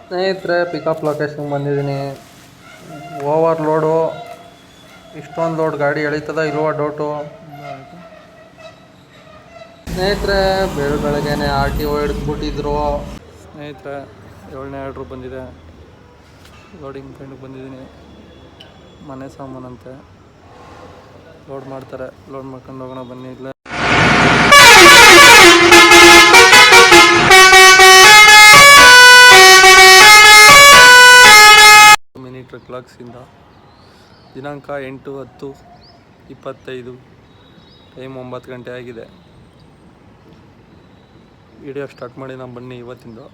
ಸ್ನೇಹಿತರೆ, ಪಿಕಪ್ ಲೊಕೇಶನ್ಗೆ ಬಂದಿದ್ದೀನಿ. Over load, ಇಷ್ಟೊಂದು ಲೋಡ್ ಗಾಡಿ ಎಳೀತದ ಇಲ್ವಾ ಡೌಟು. ಸ್ನೇಹಿತರೆ, ಬೆಳಗ್ಗೆನೆ RTO ಹಿಡಿದ್ಬಿಟ್ಟಿದ್ರು. ಸ್ನೇಹಿತರೆ, 7ನೇ ಆರ್ಡ್ರು ಬಂದಿದೆ. ಲೋಡಿಂಗ್ ಪಾಯಿಂಟ್ಗೆ ಬಂದಿದ್ದೀನಿ. ಮನೆ ಸಾಮಾನಂತೆ ಲೋಡ್ ಮಾಡ್ತಾರೆ. ಲೋಡ್ ಮಾಡ್ಕೊಂಡು ಹೋಗೋಣ ಬನ್ನಿ. ಇಲ್ಲ ಮಿನಿ ಟ್ರಕ್ ಲಾಕ್ಸಿಂದ ದಿನಾಂಕ 8/10/25, ಟೈಮ್ 9 ಗಂಟೆ ಆಗಿದೆ. ವಿಡಿಯೋ ಸ್ಟಾರ್ಟ್ ಮಾಡಿ ನಾವು ಬನ್ನಿ. ಇವತ್ತಿಂದು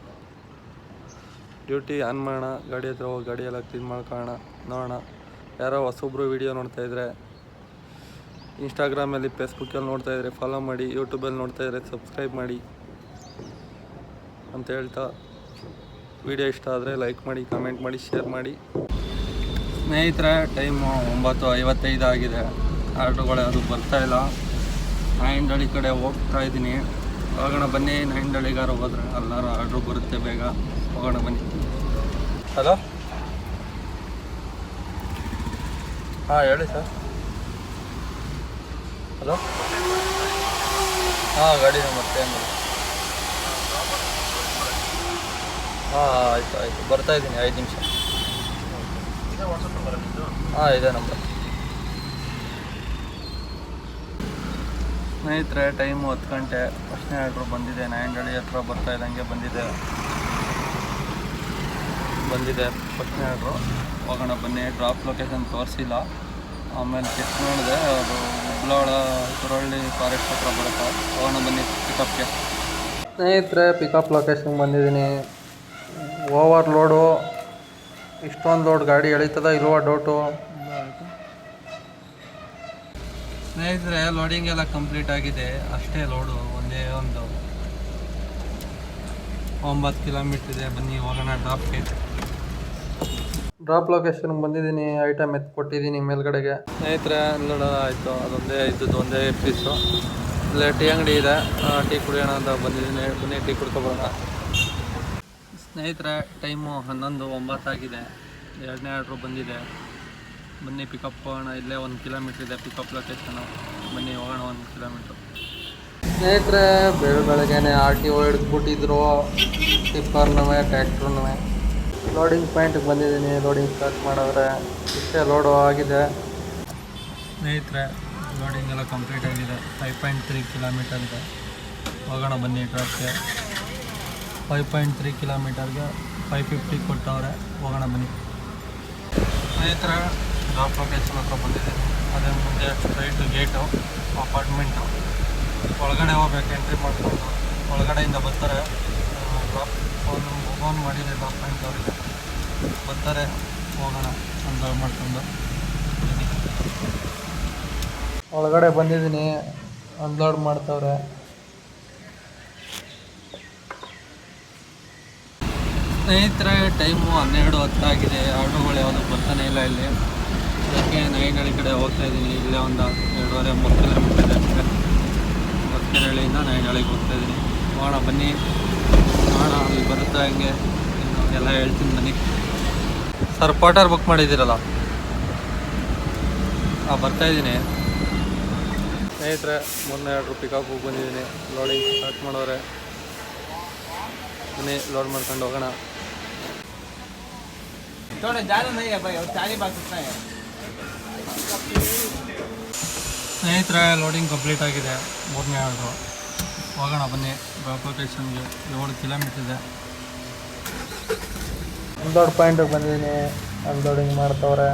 ಡ್ಯೂಟಿ ಆನ್ ಮಾಡೋಣ. ಗಾಡಿ ಹತ್ರ ಹೋಗಿ ಗಾಡಿ ಎಲ್ಲ ಕ್ಲೀನ್ ಮಾಡ್ಕೊಳ್ಳೋಣ. ನೋಡೋಣ. ಯಾರೋ ಹೊಸೊಬ್ಬರು ವೀಡಿಯೋ ನೋಡ್ತಾಯಿದ್ರೆ ಇನ್ಸ್ಟಾಗ್ರಾಮಲ್ಲಿ, ಫೇಸ್ಬುಕ್ಕಲ್ಲಿ ನೋಡ್ತಾಯಿದ್ರೆ ಫಾಲೋ ಮಾಡಿ, ಯೂಟ್ಯೂಬಲ್ಲಿ ನೋಡ್ತಾಯಿದ್ರೆ ಸಬ್ಸ್ಕ್ರೈಬ್ ಮಾಡಿ ಅಂತ ಹೇಳ್ತಾ, ವಿಡಿಯೋ ಇಷ್ಟ ಆದರೆ ಲೈಕ್ ಮಾಡಿ, ಕಮೆಂಟ್ ಮಾಡಿ, ಶೇರ್ ಮಾಡಿ. ಸ್ನೇಹಿತರೆ, ಟೈಮು 9:55 ಆಗಿದೆ. ಆರ್ಡ್ರುಗಳು ಅದು ಬರ್ತಾಯಿಲ್ಲ. ನಾಯಿಂಡಳ್ಳಿ ಕಡೆ ಹೋಗ್ತಾ ಇದ್ದೀನಿ. ಹೋಗೋಣ ಬನ್ನಿ. ನಾಯಿಂಡಳ್ಳಿಗಾರ ಹೋದ್ರೆ ಎಲ್ಲರೂ ಆರ್ಡ್ರು ಬರುತ್ತೆ ಬೇಗ. ಹೋಗೋಣ ಬನ್ನಿ. ಹಲೋ, ಹಾಂ ಹೇಳಿ ಸರ್. ಹಲೋ, ಹಾಂ ಗಾಡಿ ಮತ್ತೆ ಹಾಂ ಆಯಿತು ಬರ್ತಾಯಿದ್ದೀನಿ. 5 ನಿಮಿಷ. ಹಾಂ ಇದೆ ನಂಬರ್. ಸ್ನೇಹಿತರೆ, ಟೈಮು 10 ಗಂಟೆ. ಫಸ್ಟ್ನೇ ಆರ್ಡ್ರು ಬಂದಿದೆ. ನಾಯಿಂಡಳ್ಳಿ ಹತ್ರ ಬರ್ತಾ ಇದ್ದಂಗೆ ಬಂದಿದೆ ಫಸ್ಟ್ನೇ ಆರ್ಡ್ರು. ಹೋಗೋಣ ಬನ್ನಿ. ಡ್ರಾಪ್ ಲೊಕೇಶನ್ ತೋರಿಸಿಲ್ಲ. ಆಮೇಲೆ ಚೆಕ್ ಮಾಡಿದೆ, ಅದು ಹುಬ್ಳಾಳ ಸುರಳ್ಳಿ ಫಾರೆಸ್ಟ್ ಹತ್ರ ಬರುತ್ತೆ. ಹೋಗೋಣ ಬನ್ನಿ ಪಿಕಪ್ಗೆ. ಸ್ನೇಹಿತರೆ, ಪಿಕಪ್ ಲೊಕೇಶನ್ಗೆ ಬಂದಿದ್ದೀನಿ. ಓವರ್ ಲೋಡು, ಇಷ್ಟೊಂದು ಲೋಡ್ ಗಾಡಿ ಎಳೀತದ ಇಲ್ವಾ ಡೌಟು. ಸ್ನೇಹಿತರೆ, ಲೋಡಿಂಗ್ ಎಲ್ಲ ಕಂಪ್ಲೀಟ್ ಆಗಿದೆ. ಅಷ್ಟೇ ಲೋಡು, ಒಂದೇ ಒಂದು 9 ಕಿಲೋಮೀಟ್ರ್ ಇದೆ. ಬನ್ನಿ ಹೋಗೋಣ ಡ್ರಾಪ್ಗೆ. ಡ್ರಾಪ್ ಲೊಕೇಶನ್ಗೆ ಬಂದಿದ್ದೀನಿ. ಐಟಮ್ ಎತ್ತು ಕೊಟ್ಟಿದ್ದೀನಿ ಮೇಲ್ಗಡೆಗೆ. ಸ್ನೇಹಿತರೆ, ಅನ್ಲೋಡ್ ಆಯಿತು. ಅದೊಂದೇ ಇದ್ದದ್ದು, ಒಂದೇ ಪೀಸು. ಇಲ್ಲೇ ಟೀ ಅಂಗಡಿ ಇದೆ, ಟೀ ಕುಡಿಯೋಣ ಅಂತ ಬಂದಿದ್ದೀನಿ. ಬನ್ನಿ ಟೀ ಕುಡ್ಕೊಬೋಣ. ಸ್ನೇಹಿತರೆ, ಟೈಮು 11:09 ಆಗಿದೆ. 2ನೇ ಆರ್ಡ್ರು ಬಂದಿದೆ. ಬನ್ನಿ ಪಿಕಪ್ ಹೋಗೋಣ. ಇಲ್ಲೇ 1 ಕಿಲೋಮೀಟ್ರ್ ಇದೆ ಪಿಕಪ್ ಲೊಕೇಶನು. ಬನ್ನಿ ಹೋಗೋಣ 1 ಕಿಲೋಮೀಟ್ರು. ಸ್ನೇಹಿತರೆ, ಬೆಳಗ್ಗೆನೆ RTO ಹಿಡಿದ್ಬಿಟ್ಟಿದ್ರು. ಟಿಪ್ಪರ್ನೂ ಟ್ರ್ಯಾಕ್ಟ್ರೂ. ಲೋಡಿಂಗ್ ಪಾಯಿಂಟ್ಗೆ ಬಂದಿದ್ದೀನಿ. ಲೋಡಿಂಗ್ ಸ್ಟಾರ್ಟ್ ಮಾಡಿದ್ರೆ ಇಷ್ಟೇ ಲೋಡು ಆಗಿದೆ. ಸ್ನೇಹಿತರೆ, ಲೋಡಿಂಗ್ ಎಲ್ಲ ಕಂಪ್ಲೀಟ್ ಆಗಿದೆ. 5.3 ಕಿಲೋಮೀಟರ್ ಇದೆ. ಹೋಗೋಣ ಬನ್ನಿ ಟ್ರಾಕ್ಗೆ. 5.3 ಕಿಲೋಮೀಟರ್ಗೆ 550 ಕೊಟ್ಟವ್ರೆ. ಹೋಗೋಣ ಬನ್ನಿ. ಸ್ನೇಹಿತರೆ, ಡ್ರಾಪ್ ಲೊಕೇಶನ್ ಹತ್ರ ಬಂದಿದ್ದೀನಿ. ಅದೇ ಮುಂದೆ ಸ್ಟ್ರೈಟು ಗೇಟು, ಅಪಾರ್ಟ್ಮೆಂಟು. ಒಳಗಡೆ ಹೋಗ್ಬೇಕು. ಎಂಟ್ರಿ ಮಾಡ್ಕೊಂಡು ಒಳಗಡೆಯಿಂದ ಬರ್ತಾರೆ. ಡ್ರಾಪ್ ಫೋನ್ ಮಾಡಿದೆ ಡ್ರಾಪ್ ಪಾಯಿಂಟ್ ಅವರಿಗೆ. ಬರ್ತಾರೆ, ಹೋಗೋಣ ಅನ್ಲೋಡ್ ಮಾಡ್ಕೊಂಡು. ಒಳಗಡೆ ಬಂದಿದ್ದೀನಿ. ಅನ್ಲೋಡ್ ಮಾಡ್ತವ್ರೆ. ಸ್ನೇಹಿತರೆ, ಟೈಮು 12:10 ಆಗಿದೆ. ಆರ್ಡ್ರುಗಳು ಯಾವುದು ಬರ್ತಾನೆ ಇಲ್ಲ ಇಲ್ಲಿ. ಅದಕ್ಕೆ ನಾಯಿಂಡಳ್ಳಿ ಕಡೆ ಹೋಗ್ತಾ ಇದ್ದೀನಿ. ಇಲ್ಲೇ ಒಂದು 2.5-3 ಕಿಲೋಮೀಟರ್ ಇದೆ ಅಷ್ಟೇ. ಹೊಸಕೆರೆಹಳ್ಳಿಯಿಂದ ನಾಯಿಂಡಳ್ಳಿಗೆ ಹೋಗ್ತಾ ಇದ್ದೀನಿ. ಹೋಗೋಣ ಬನ್ನಿ. ನೋಡೋಣ ಅಲ್ಲಿ ಬರುತ್ತೆ ಹಂಗೆ ಎಲ್ಲ ಹೇಳ್ತೀನಿ ಬನ್ನಿ. ಸರ್, ಪೋಟರ್ ಬುಕ್ ಮಾಡಿದ್ದೀರಲ್ಲ? ಹಾಂ, ಬರ್ತಾಯಿದ್ದೀನಿ. ಸ್ನೇಹಿತರೆ, 3ನೇ ಆರ್ಡ್ರು ಪಿಕಪ್ಗೆ ಬಂದಿದ್ದೀನಿ. ಲೋಡಿಂಗ್ ಸ್ಟಾರ್ಟ್ ಮಾಡೋರೆ. ಬನ್ನಿ ಲೋಡ್ ಮಾಡ್ಕೊಂಡು ಹೋಗೋಣ. ಸ್ನೇಹಿತರೆ, ಲೋಡಿಂಗ್ ಕಂಪ್ಲೀಟ್ ಆಗಿದೆ. 3ನೇ ಆರ್ಡ್ರು. ಹೋಗೋಣ ಬನ್ನಿ ಡ್ರಾಪ್ ಲೊಕೇಶನ್ಗೆ. 7 ಕಿಲೋಮೀಟ್ರ್ ಇದೆ. ಅನ್ಲೋಡ್ ಪಾಯಿಂಟಿಗೆ ಬಂದಿದ್ದೀನಿ. ಅನ್ಲೋಡಿಂಗ್ ಮಾಡ್ತವ್ರೆ.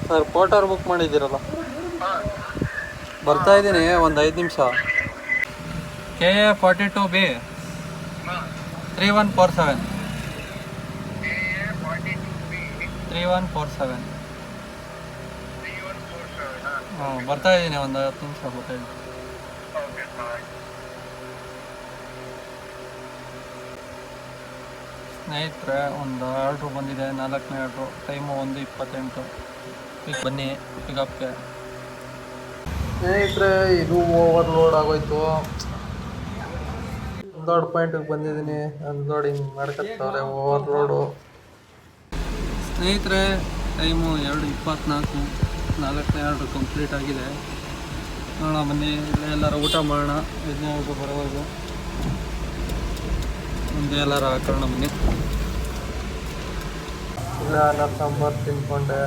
ಸರ್, ಪೋಟರ್ ಬುಕ್ ಮಾಡಿದ್ದೀರಲ್ಲ? ಬರ್ತಾ ಇದ್ದೀನಿ, ಒಂದು 5 ನಿಮಿಷ. KA 42B 3147. 3147. ಹಾಂ, ಬರ್ತಾ ಇದ್ದೀನಿ. ಒಂದು 10 ನಿಮಿಷ ಬರ್ತಾ ಇದ್ದೀನಿ. ಸ್ನೇಹಿತರೆ, ಒಂದು ಆರ್ಡ್ರು ಬಂದಿದೆ. 4ನೇ ಆರ್ಡ್ರು. ಟೈಮು 1:28. ಬನ್ನಿ ಪಿಕಪ್ಗೆ. ಸ್ನೇಹಿತರೆ, ಇದು ಓವರ್ಲೋಡ್ ಆಗೋಯ್ತು. ದೊಡ್ಡ ಪಾಯಿಂಟಿಗೆ ಬಂದಿದ್ದೀನಿ. ಅನ್ಲೋಡಿಂಗ್ ಮಾಡ್ಕೊತಾವ್ರೆ ಓವರ್ಲೋಡು. ಸ್ನೇಹಿತರೆ, ಟೈಮು 2:24, 4ನೇ ಆರ್ಡ್ರ್ ಕಂಪ್ಲೀಟ್ ಆಗಿದೆ. ನೋಡೋಣ ಬನ್ನಿ, ಇಲ್ಲೇ ಎಲ್ಲರೂ ಊಟ ಮಾಡೋಣ. 15 ಬರೋದು ಮುಂದೆ ಎಲ್ಲರೂ ಹಾಕೋಣ ಬನ್ನಿ. ಇಲ್ಲ, ಅನ್ನ ಸಾಂಬಾರು ತಿನ್ಕೊಂಡೆ.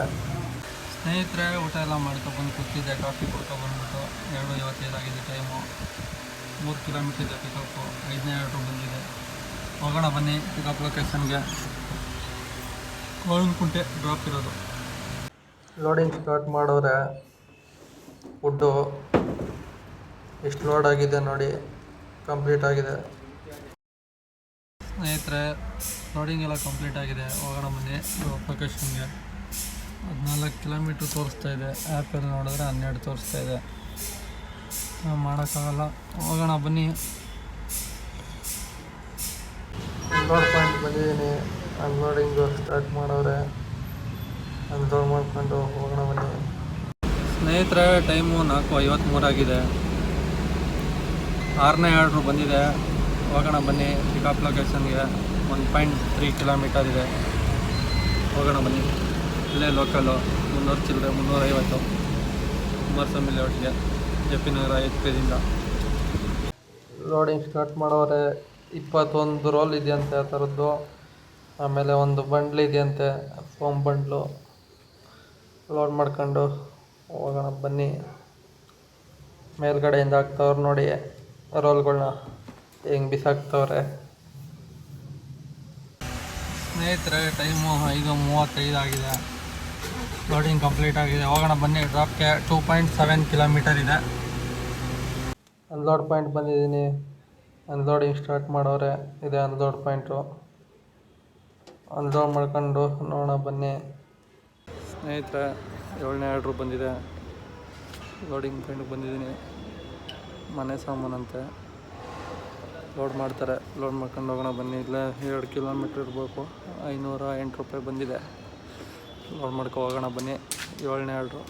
ಸ್ನೇಹಿತರೆ, ಊಟ ಎಲ್ಲ ಮಾಡ್ಕೊಬಂದು ಕೂತಿದ್ದೆ. ಕಾಫಿ ಕುಡ್ಕೊಬಂದ್ಬಿಟ್ಟು 2:25 ಆಗಿದೆ ಟೈಮು. 3 ಕಿಲೋಮೀಟ್ರ್ ಇದೆ ಪಿಕಪ್ಪು. 5ನೇ ಆರ್ಡ್ರು ಬಂದಿದೆ. ಹೋಗೋಣ ಬನ್ನಿ ಪಿಕಪ್ ಲೊಕೇಶನ್ಗೆ. ಗೋವಿನಕುಂಟೆ ಡ್ರಾಪ್ ಇರೋದು. ಲೋಡಿಂಗ್ ಸ್ಟಾರ್ಟ್ ಮಾಡೋರೆ. ಫುಡ್ಡು ಎಷ್ಟು ಲೋಡ್ ಆಗಿದೆ ನೋಡಿ, ಕಂಪ್ಲೀಟ್ ಆಗಿದೆ. ಸ್ನೇಹಿತರೆ, ಲೋಡಿಂಗ್ ಎಲ್ಲ ಕಂಪ್ಲೀಟ್ ಆಗಿದೆ. ಹೋಗೋಣ ಬನ್ನಿ ಲೊಕೇಶನ್ಗೆ. 14 ಕಿಲೋಮೀಟ್ರ್ ತೋರಿಸ್ತಾ ಇದೆ. ಆ್ಯಪಲ್ಲಿ ನೋಡಿದ್ರೆ 12 ತೋರಿಸ್ತಾ ಇದೆ. ಮಾಡೋಕ್ಕಾಗಲ್ಲ. ಹೋಗೋಣ ಬನ್ನಿ. ಅನ್ಲೋಡ್ ಪಾಯಿಂಟ್ ಬಂದಿದ್ದೀನಿ. ಅನ್ಲೋಡಿಂಗು ಸ್ಟಾರ್ಟ್ ಮಾಡೋರೆ. ಅನ್ಲೋಡ್ ಮಾಡ್ಕೊಂಡು ಹೋಗೋಣ ಬನ್ನಿ. ಸ್ನೇಹಿತರೆ, ಟೈಮು 4:53 ಆಗಿದೆ. 6ನೇ ಆರ್ಡ್ರು ಬಂದಿದೆ. ಹೋಗೋಣ ಬನ್ನಿ ಪಿಕಪ್ ಲೊಕೇಶನ್ಗೆ. 1.3 ಕಿಲೋಮೀಟರ್ ಇದೆ. ಹೋಗೋಣ ಬನ್ನಿ. ಇಲ್ಲೇ ಲೋಕಲ್ಲು 300 ಚಿಲ್ಲರೆ, 350 ಕುಮಾರಸ್ವಾಮಿ ಲೇಔಟ್ಗೆ, ಜೆ.ಪಿ. ನಗರ 5 ಲೋಡಿಂಗ್ ಸ್ಟಾರ್ಟ್ ಮಾಡೋರೆ. 21 ರೋಲ್ ಇದೆಯಂತೆ ಆ ಥರದ್ದು. ಆಮೇಲೆ ಒಂದು ಬಂಡ್ಲ್ ಇದೆಯಂತೆ, ಫೋಮ್ ಬಂಡ್ಲು. ಲೋಡ್ ಮಾಡ್ಕೊಂಡು ಹೋಗೋಣ ಬನ್ನಿ. ಮೇಲ್ಗಡೆಯಿಂದ ಹಾಕ್ತವ್ರೆ ನೋಡಿ ರೋಲ್ಗಳನ್ನ ಹೆಂಗೆ ಬಿಸಾಕ್ತವ್ರೆ. ಸ್ನೇಹಿತರೆ, ಟೈಮು 5:35 ಆಗಿದೆ. ಲೋಡಿಂಗ್ ಕಂಪ್ಲೀಟ್ ಆಗಿದೆ. ಹೋಗೋಣ ಬನ್ನಿ ಡ್ರಾಪ್ಗೆ. 2.7 ಕಿಲೋಮೀಟರ್ ಇದೆ. ಅನ್ಲೋಡ್ ಪಾಯಿಂಟ್ ಬಂದಿದ್ದೀನಿ. ಅನ್ಲೋಡಿಂಗ್ ಸ್ಟಾರ್ಟ್ ಮಾಡೋರೆ. ಇದೆ ಅನ್ಲೋಡ್ ಪಾಯಿಂಟು. ಅನ್ಲೋಡ್ ಮಾಡ್ಕೊಂಡು ನೋಡೋಣ ಬನ್ನಿ. ಸ್ನೇಹಿತರೆ, 7ನೇ ಆರ್ಡ್ರು ಬಂದಿದೆ. ಲೋಡಿಂಗ್ ಪಾಯಿಂಟ್ಗೆ ಬಂದಿದ್ದೀನಿ. ಮನೆ ಸಾಮಾನಂತೆ ಲೋಡ್ ಮಾಡ್ತಾರೆ. ಲೋಡ್ ಮಾಡ್ಕೊಂಡು ಹೋಗೋಣ ಬನ್ನಿ. ಇಲ್ಲೇ 2 ಕಿಲೋಮೀಟ್ರ್ ಇರಬೇಕು. 508 ರೂಪಾಯಿ ಬಂದಿದೆ. ಲೋಡ್ ಮಾಡ್ಕೊ ಹೋಗೋಣ ಬನ್ನಿ. 7ನೇ ಆರ್ಡ್ರು.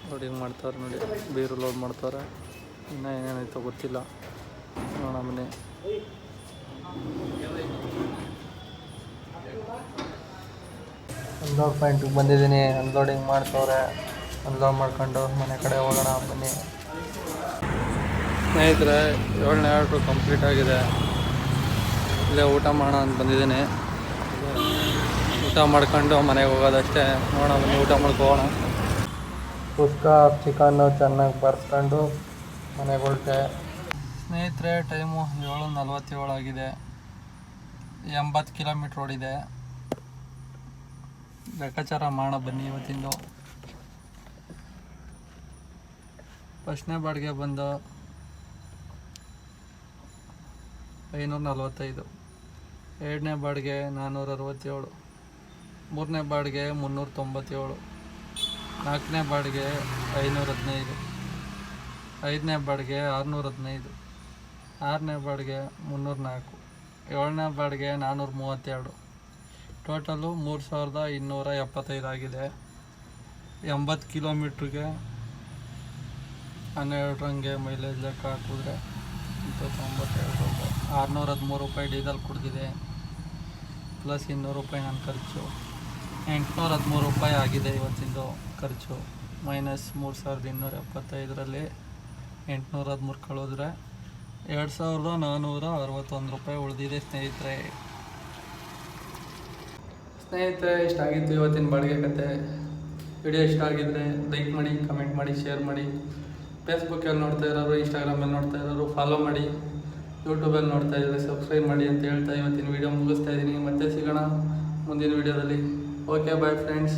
ಲೋಡಿಂಗ್ ಮಾಡ್ತಾರೆ ನೋಡಿ. ಬೀರು ಲೋಡ್ ಮಾಡ್ತಾರೆ. ಇನ್ನೂ ಏನೇನಾಯ್ತೋ ಗೊತ್ತಿಲ್ಲ. ನೋಡೋಣ ಬನ್ನಿ. ಅನ್ಲೋಡ್ ಪಾಯಿಂಟಿಗೆ ಬಂದಿದ್ದೀನಿ. ಅನ್ಲೋಡಿಂಗ್ ಮಾಡ್ತವ್ರೆ. ಅನ್ಲೋಡ್ ಮಾಡ್ಕೊಂಡು ಮನೆ ಕಡೆ ಹೋಗೋಣ ಬನ್ನಿ. ಸ್ನೇಹಿತರೆ, 7ನೇ ಆರ್ಡ್ರು ಕಂಪ್ಲೀಟ್ ಆಗಿದೆ. ಇಲ್ಲೇ ಊಟ ಮಾಡೋಣ ಅಂತ ಬಂದಿದ್ದೀನಿ. ಊಟ ಮಾಡ್ಕೊಂಡು ಮನೆಗೆ ಹೋಗೋದಷ್ಟೇ. ನೋಡೋಣ ಬನ್ನಿ, ಊಟ ಮಾಡ್ಕೋಣ. ಕುಸ್ಕ ಚಿಕನ್ನು ಚೆನ್ನಾಗಿ ಬರ್ಸ್ಕೊಂಡು ಮನೆಗೆ ಹೊರಟೆ. ಸ್ನೇಹಿತರೆ, ಟೈಮು 7:47 ಆಗಿದೆ. 80 ಕಿಲೋಮೀಟ್ರ್ ಓಡಿದೆ. ಲೆಕ್ಕಾಚಾರ ಮಾಡೋಣ ಬನ್ನಿ ಇವತ್ತಿಂದು. ಫಸ್ಟ್ನೇ ಬಾಡಿಗೆ ಬಂದು 545. 2ನೇ ಬಾಡಿಗೆ 467. 3ನೇ ಬಾಡಿಗೆ 397. 4ನೇ ಬಾಡಿಗೆ 515. 5ನೇ ಬಾಡಿಗೆ 615. 6ನೇ ಬಾಡಿಗೆ 304. 7ನೇ ಬಾಡಿಗೆ 432. ಟೋಟಲು 3275 ಆಗಿದೆ. 80 ಕಿಲೋಮೀಟ್ರಿಗೆ 12 ಮೈಲೇಜ್ ಲೆಕ್ಕ ಹಾಕಿದ್ರೆ 92 ರೂಪಾಯಿ. 613 ರೂಪಾಯಿ ಡೀಸೆಲ್ ಕುಡಿದಿದೆ. ಪ್ಲಸ್ 200 ರೂಪಾಯಿ ನನ್ನ ಖರ್ಚು. 813 ರೂಪಾಯಿ ಆಗಿದೆ ಇವತ್ತಿಂದು ಖರ್ಚು. ಮೈನಸ್ 3275ರಲ್ಲಿ 813 ಕಳೆದ್ರೆ 2461 ರೂಪಾಯಿ ಉಳಿದಿದೆ ಸ್ನೇಹಿತರೆ. ಇಷ್ಟ ಆಗಿತ್ತು ಇವತ್ತಿನ ಬಾಡಿಗೆ ಕತೆ. ವಿಡಿಯೋ ಇಷ್ಟ ಆಗಿದ್ದರೆ ಲೈಕ್ ಮಾಡಿ, ಕಮೆಂಟ್ ಮಾಡಿ, ಶೇರ್ ಮಾಡಿ. ಫೇಸ್ಬುಕ್ಕಲ್ಲಿ ನೋಡ್ತಾ ಇರೋರು, ಇನ್ಸ್ಟಾಗ್ರಾಮಲ್ಲಿ ನೋಡ್ತಾ ಇರೋರು ಫಾಲೋ ಮಾಡಿ. ಯೂಟ್ಯೂಬಲ್ಲಿ ನೋಡ್ತಾ ಇದ್ದಾರೆ ಸಬ್ಸ್ಕ್ರೈಬ್ ಮಾಡಿ ಅಂತ ಹೇಳ್ತಾ ಇವತ್ತಿನ ವೀಡಿಯೋ ಮುಗಿಸ್ತಾ ಇದ್ದೀನಿ. ಮತ್ತೆ ಸಿಗೋಣ ಮುಂದಿನ ವೀಡಿಯೋದಲ್ಲಿ. Okay, bye friends.